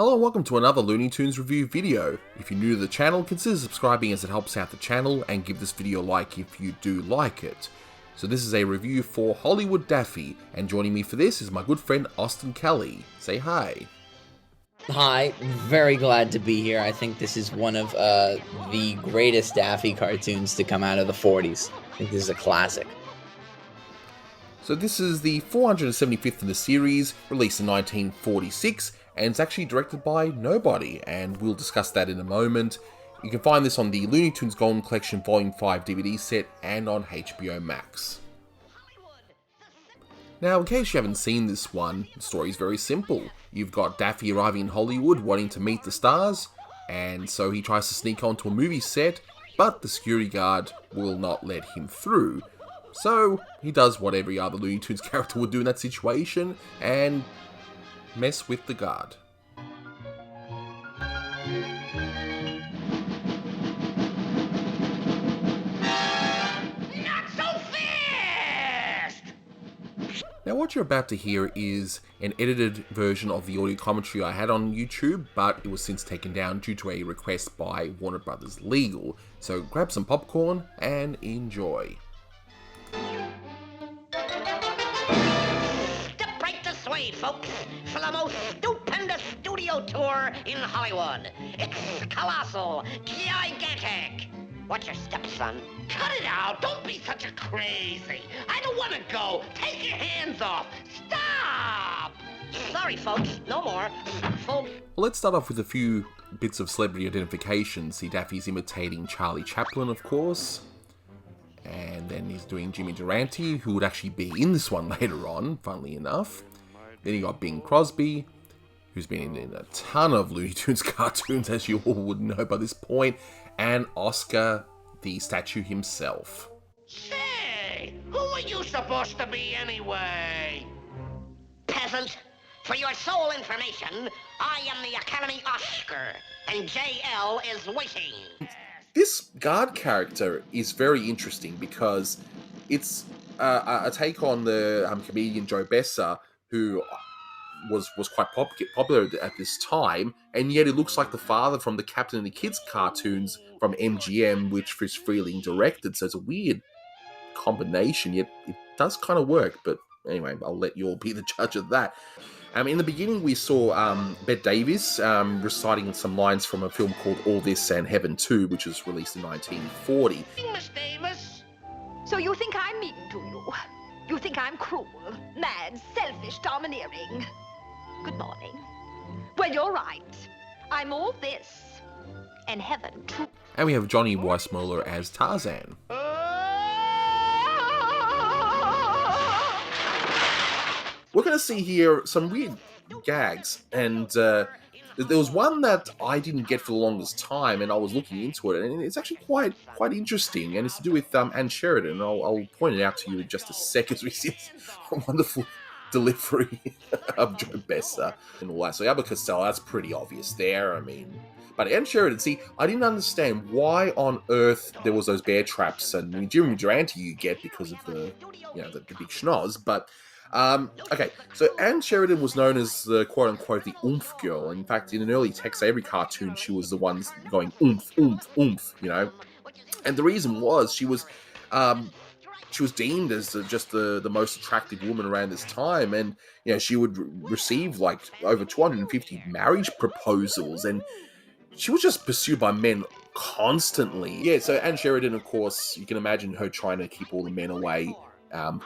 Hello and welcome to another Looney Tunes review video. If you're new to the channel, consider subscribing as it helps out the channel, and give this video a like if you do like it. So this is a review for Hollywood Daffy, and joining me for this is my good friend Austin Kelly. Say hi. Hi, very glad to be here. I think this is one of the greatest Daffy cartoons to come out of the 40s. I think this is a classic. So this is the 475th in the series, released in 1946, and it's actually directed by nobody, and we'll discuss that in a moment. You can find this on the Looney Tunes Golden Collection Volume 5 DVD set and on HBO Max. Now, in case you haven't seen this one, the story is very simple. You've got Daffy arriving in Hollywood wanting to meet the stars, and so he tries to sneak onto a movie set, but the security guard will not let him through. So he does what every other Looney Tunes character would do in that situation, and mess with the guard. Not so fast! Now what you're about to hear is an edited version of the audio commentary I had on YouTube, but it was since taken down due to a request by Warner Brothers Legal. So grab some popcorn and enjoy. Step right this way, folks, for the most stupendous studio tour in Hollywood. It's colossal, gigantic. Watch your step, son. Cut it out. Don't be such a crazy. I don't want to go. Take your hands off. Stop. Sorry, folks. No more. Folks. Well, let's start off with a few bits of celebrity identification. See, Daffy's imitating Charlie Chaplin, of course. And then he's doing Jimmy Durante, who would actually be in this one later on, funnily enough. Then you got Bing Crosby, who's been in a ton of Looney Tunes cartoons, as you all would know by this point. And Oscar, the statue himself. Say, who are you supposed to be anyway? Peasant, for your sole information, I am the Academy Oscar, and JL is waiting. This guard character is very interesting because it's a take on the comedian Joe Besser, who was quite popular at this time, and yet it looks like the father from the Captain and the Kids cartoons from MGM, which Friz Freleng directed, so it's a weird combination, yet it does kind of work. But anyway, I'll let you all be the judge of that. In the beginning, we saw Bette Davis reciting some lines from a film called All This and Heaven 2, which was released in 1940. Miss Davis? So you think I'm mean to you? You think I'm cruel, mad, selfish, domineering? Good morning. Well, you're right. I'm all this. And heaven, too. And we have Johnny Weissmuller as Tarzan. We're going to see here some weird gags, and there was one that I didn't get for the longest time, and I was looking into it, and it's actually quite interesting, and it's to do with Ann Sheridan, and I'll point it out to you in just a second as we see this wonderful delivery of Joe Besser and all that. So Albert Costello, that's pretty obvious there, but Ann Sheridan, see, I didn't understand why on earth there was those bear traps, and Jimmy Durante you get because of the big schnoz, but okay, so Ann Sheridan was known as the quote-unquote the oomph girl. In fact, in an early Tex Avery cartoon, she was the one going oomph, oomph, oomph, And the reason was she was deemed as just the most attractive woman around this time, and she would receive like over 250 marriage proposals, and she was just pursued by men constantly. Yeah, so Ann Sheridan, of course, you can imagine her trying to keep all the men away.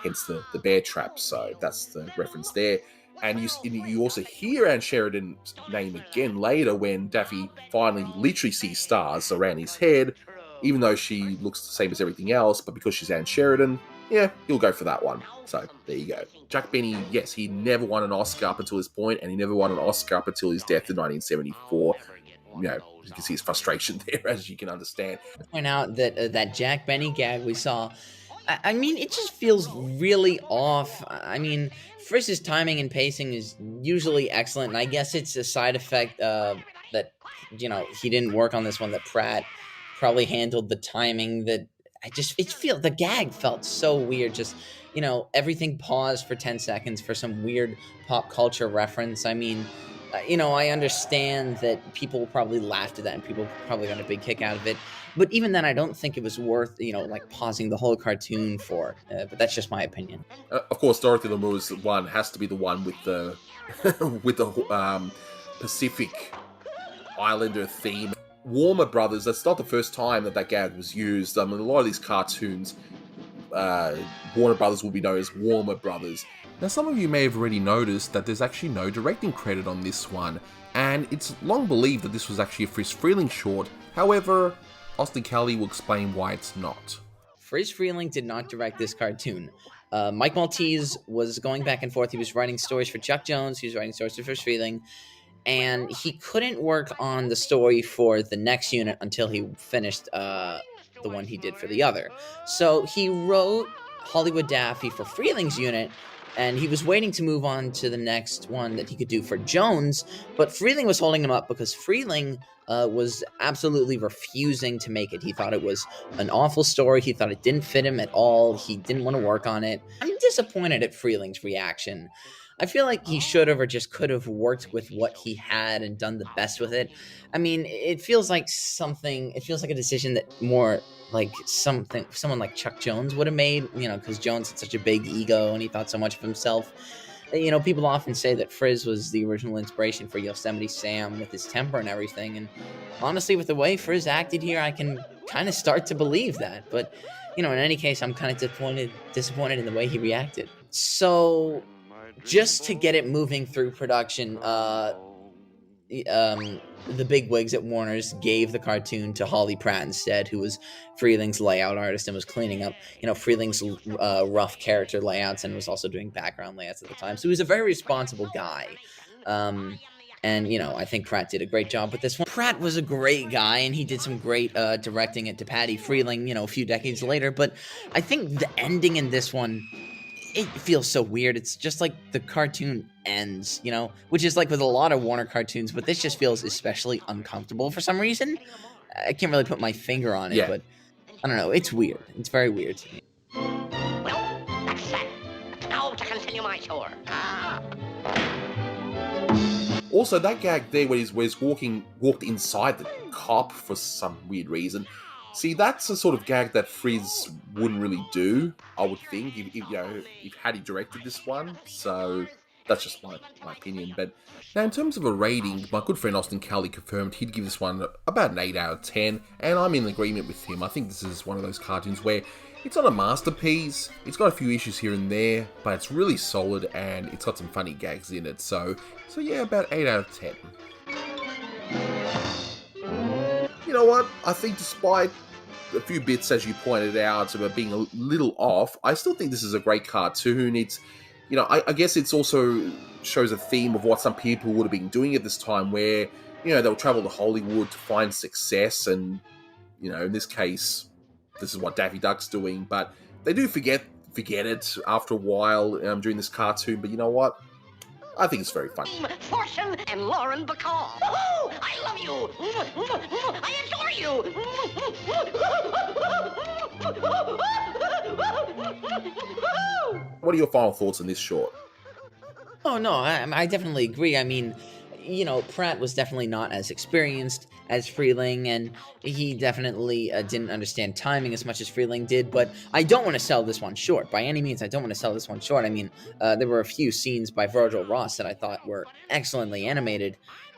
Hence the bear trap, so that's the reference there. And you also hear Ann Sheridan's name again later when Daffy finally literally sees stars around his head, even though she looks the same as everything else, but because she's Ann Sheridan, yeah, he'll go for that one. So there you go. Jack Benny, yes, he never won an Oscar up until this point, and he never won an Oscar up until his death in 1974. You can see his frustration there, as you can understand. Point out that that Jack Benny gag we saw, it just feels really off. Friz's timing and pacing is usually excellent, and I guess it's a side effect that, he didn't work on this one, that Pratt probably handled the timing that the gag felt so weird. Just, everything paused for 10 seconds for some weird pop culture reference. You know, I understand that people probably laughed at that and people probably got a big kick out of it. But even then, I don't think it was worth, you know, like pausing the whole cartoon for. But that's just my opinion. Of course, Dorothy Lamour's one has to be the one with the with the Pacific Islander theme. Warner Brothers. That's not the first time that gag was used. I mean, a lot of these cartoons, Warner Brothers will be known as Warner Brothers. Now, some of you may have already noticed that there's actually no directing credit on this one, and it's long believed that this was actually a Friz Freleng short. However, Austin Kelly will explain why it's not. Friz Freleng did not direct this cartoon. Mike Maltese was going back and forth. He was writing stories for Chuck Jones. He was writing stories for Friz Freleng. And he couldn't work on the story for the next unit until he finished the one he did for the other. So he wrote Hollywood Daffy for Freleng's unit, and he was waiting to move on to the next one that he could do for Jones, but Freleng was holding him up because Freleng was absolutely refusing to make it. He thought it was an awful story. He thought it didn't fit him at all. He didn't want to work on it. I'm disappointed at Freleng's reaction. I feel like he should have or just could have worked with what he had and done the best with it. I mean, it feels like a decision that more like someone like Chuck Jones would have made, you know, because Jones had such a big ego and he thought so much of himself. You know, people often say that Friz was the original inspiration for Yosemite Sam with his temper and everything. And honestly, with the way Friz acted here, I can kind of start to believe that. But, you know, in any case, I'm kind of disappointed in the way he reacted. So just to get it moving through production, the bigwigs at Warner's gave the cartoon to Holly Pratt instead, who was Freleng's layout artist and was cleaning up, you know, Freleng's rough character layouts and was also doing background layouts at the time. So he was a very responsible guy. And, you know, I think Pratt did a great job with this one. Pratt was a great guy, and he did some great directing it to Patty Freleng, you know, a few decades later. But I think the ending in this one, it feels so weird. It's just like the cartoon ends, you know, which is like with a lot of Warner cartoons, but this just feels especially uncomfortable for some reason. I can't really put my finger on it, but I don't know. It's weird. It's very weird to me. Well, that's that. Now to continue my tour. Also, that gag there where he's walked inside the cop for some weird reason. See, that's a sort of gag that Friz wouldn't really do, I would think, if had he directed this one. So that's just my opinion. But now, in terms of a rating, my good friend Austin Kelly confirmed he'd give this one about an 8 out of 10, and I'm in agreement with him. I think this is one of those cartoons where it's not a masterpiece, it's got a few issues here and there, but it's really solid and it's got some funny gags in it. So yeah, about 8 out of 10. You know what? I think despite a few bits, as you pointed out, about being a little off, I still think this is a great cartoon. It's, you know, I guess it's also shows a theme of what some people would have been doing at this time, where, you know, they'll travel to Hollywood to find success, and, you know, in this case, this is what Daffy Duck's doing, but they do forget it after a while during this cartoon. But you know what? I think it's very funny. Fortune and Lauren Bacall. Oh, I love you. I adore you. What are your final thoughts on this short? Oh, no, I definitely agree. I mean, you know, Pratt was definitely not as experienced as Freleng, and he definitely didn't understand timing as much as Freleng did, but I don't want to sell this one short. By any means, I don't want to sell this one short. I mean, there were a few scenes by Virgil Ross that I thought were excellently animated.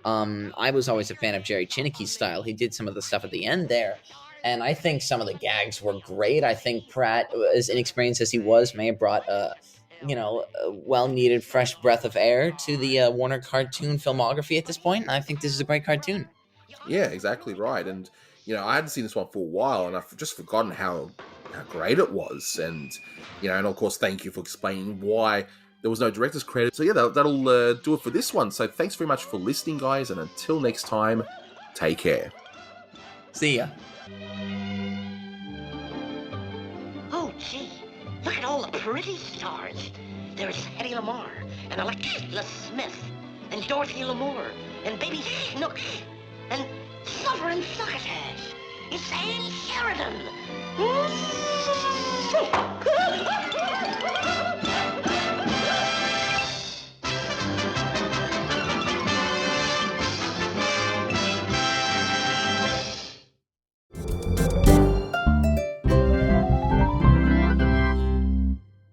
I was always a fan of Jerry Chinicki's style. He did some of the stuff at the end there, and I think some of the gags were great. I think Pratt, as inexperienced as he was, may have brought a well-needed fresh breath of air to the Warner cartoon filmography at this point, and I think this is a great cartoon. Yeah, exactly right. And, you know, I hadn't seen this one for a while, and I've just forgotten how great it was. And, you know, and of course, thank you for explaining why there was no director's credit. So yeah, that'll do it for this one. So thanks very much for listening, guys, and until next time, take care. See ya. Oh, gee, look at all the pretty stars. There's Hedy Lamarr, and Alexis Smith, and Dorothy Lamour, and Baby Snooks, and Sovereign Succotash. It's Anne Sheridan.